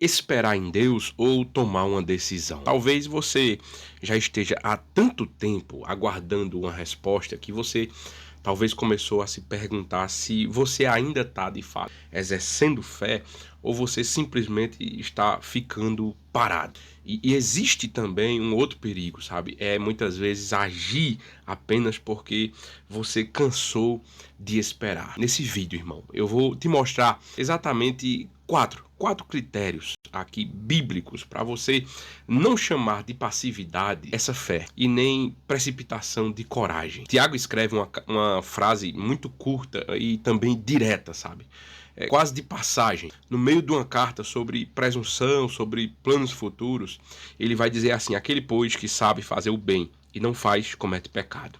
esperar em Deus ou tomar uma decisão? Talvez você já esteja há tanto tempo aguardando uma resposta que você talvez começou a se perguntar se você ainda está de fato exercendo fé ou você simplesmente está ficando parado. E existe também um outro perigo, sabe? É muitas vezes agir apenas porque você cansou de esperar. Nesse vídeo, irmão, eu vou te mostrar exatamente quatro critérios aqui bíblicos para você não chamar de passividade essa fé e nem precipitação de coragem. Tiago escreve uma frase muito curta e também direta, sabe? É quase de passagem. No meio de uma carta sobre presunção, sobre planos futuros, ele vai dizer assim: aquele, pois, que sabe fazer o bem e não faz, comete pecado.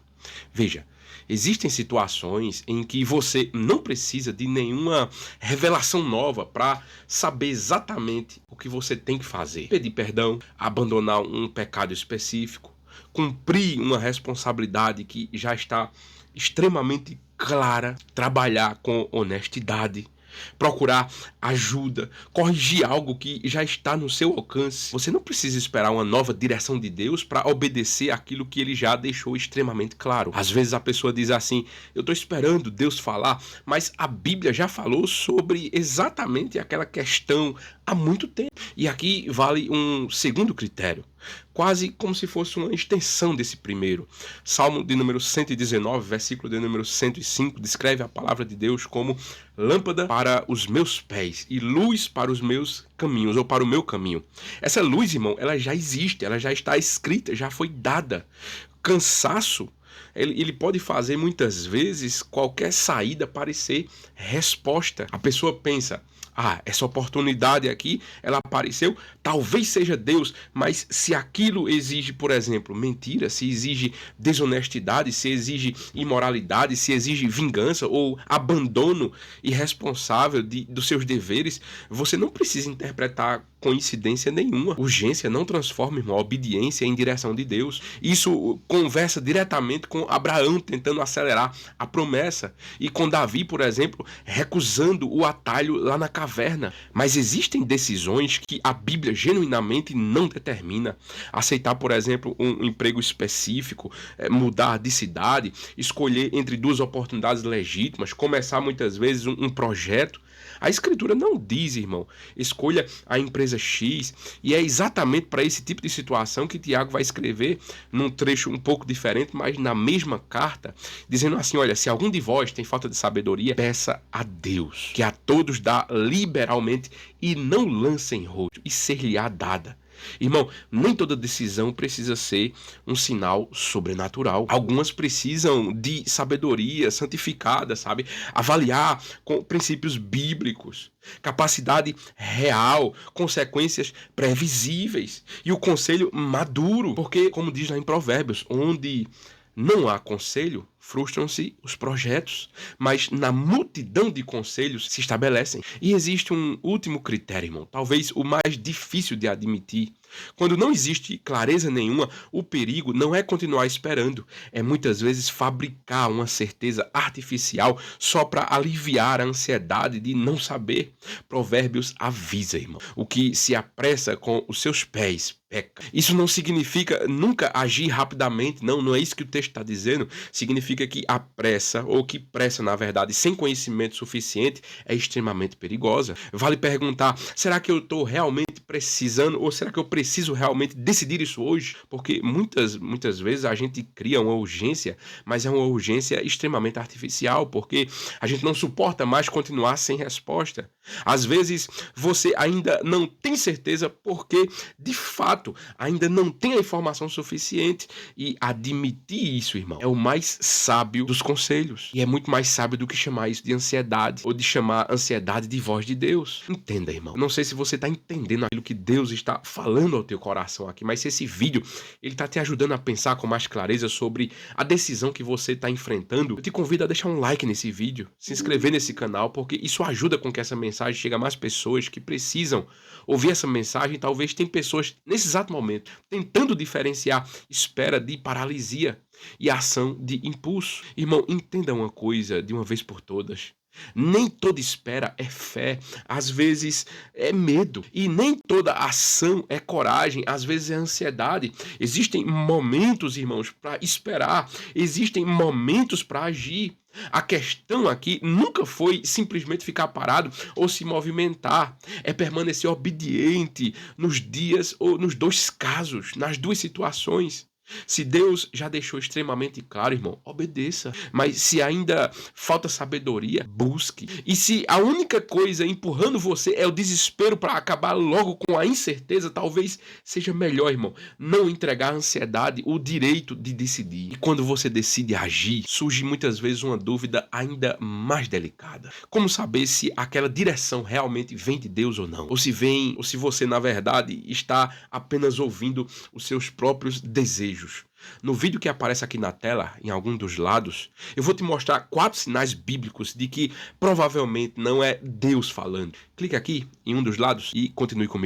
Veja, existem situações em que você não precisa de nenhuma revelação nova para saber exatamente o que você tem que fazer. Pedir perdão, abandonar um pecado específico, cumprir uma responsabilidade que já está extremamente clara, trabalhar com honestidade, procurar ajuda, corrigir algo que já está no seu alcance. Você não precisa esperar uma nova direção de Deus para obedecer aquilo que ele já deixou extremamente claro. Às vezes a pessoa diz assim: eu estou esperando Deus falar, mas a Bíblia já falou sobre exatamente aquela questão há muito tempo. E aqui vale um segundo critério, quase como se fosse uma extensão desse primeiro. Salmo de número 119, versículo de número 105, descreve a palavra de Deus como lâmpada para os meus pés e luz para os meus caminhos, ou para o meu caminho. Essa luz, irmão, ela já existe, ela já está escrita, já foi dada. Cansaço, ele pode fazer muitas vezes qualquer saída parecer resposta. A pessoa pensa: essa oportunidade aqui, ela apareceu, talvez seja Deus, mas se aquilo exige, por exemplo, mentira, se exige desonestidade, se exige imoralidade, se exige vingança ou abandono irresponsável dos seus deveres, você não precisa interpretar coincidência nenhuma. Urgência não transforma, irmão, a obediência em direção de Deus. Isso conversa diretamente com Abraão tentando acelerar a promessa e com Davi, por exemplo, recusando o atalho lá na caverna. Mas existem decisões que a Bíblia genuinamente não determina. Aceitar, por exemplo, um emprego específico, mudar de cidade, escolher entre duas oportunidades legítimas, começar muitas vezes um projeto. A Escritura não diz, irmão, escolha a empresa X, e é exatamente para esse tipo de situação que Tiago vai escrever num trecho um pouco diferente, mas na mesma carta, dizendo assim: olha, se algum de vós tem falta de sabedoria, peça a Deus, que a todos dá liberalmente, e não lance em rosto, e ser-lhe-á dada. Irmão, nem toda decisão precisa ser um sinal sobrenatural. Algumas precisam de sabedoria santificada, sabe? Avaliar com princípios bíblicos, capacidade real, consequências previsíveis e o conselho maduro. Porque, como diz lá em Provérbios, onde não há conselho, frustram-se os projetos, mas na multidão de conselhos se estabelecem. E existe um último critério, irmão, talvez o mais difícil de admitir. Quando não existe clareza nenhuma, o perigo não é continuar esperando, é muitas vezes fabricar uma certeza artificial só para aliviar a ansiedade de não saber. Provérbios avisa, irmão: o que se apressa com os seus pés peca. Isso não significa nunca agir rapidamente, não é isso que o texto está dizendo. Significa que a pressa, ou que pressa, na verdade, sem conhecimento suficiente, é extremamente perigosa. Vale perguntar: será que eu estou realmente precisando, ou será que eu preciso realmente decidir isso hoje? Porque muitas vezes a gente cria uma urgência, mas é uma urgência extremamente artificial, porque a gente não suporta mais continuar sem resposta. Às vezes você ainda não tem certeza porque, de fato, ainda não tem a informação suficiente, e admitir isso, irmão, é o mais sábio dos conselhos, e é muito mais sábio do que chamar isso de ansiedade, ou de chamar ansiedade de voz de Deus. Entenda, irmão, não sei se você está entendendo aquilo que Deus está falando ao teu coração aqui, mas se esse vídeo ele está te ajudando a pensar com mais clareza sobre a decisão que você está enfrentando, eu te convido a deixar um like nesse vídeo, se inscrever nesse canal, porque isso ajuda com que essa mensagem chegue a mais pessoas que precisam ouvir essa mensagem. Talvez tem pessoas nesse exato momento tentando diferenciar espera de paralisia e ação de impulso. Irmão, entenda uma coisa de uma vez por todas: Nem toda espera é fé, às vezes é medo. E nem toda ação é coragem, às vezes é ansiedade. Existem momentos, irmãos, para esperar, existem momentos para agir. A questão aqui nunca foi simplesmente ficar parado ou se movimentar, é permanecer obediente nos dias ou nos dois casos, nas duas situações. Se Deus já deixou extremamente claro, irmão, obedeça. Mas se ainda falta sabedoria, busque. E se a única coisa empurrando você é o desespero para acabar logo com a incerteza, talvez seja melhor, irmão, não entregar à ansiedade o direito de decidir. E quando você decide agir, surge muitas vezes uma dúvida ainda mais delicada. Como saber se aquela direção realmente vem de Deus ou não? Ou se vem, ou se você, na verdade, está apenas ouvindo os seus próprios desejos. No vídeo que aparece aqui na tela, em algum dos lados, eu vou te mostrar 4 sinais bíblicos de que provavelmente não é Deus falando. Clique aqui em um dos lados e continue comigo.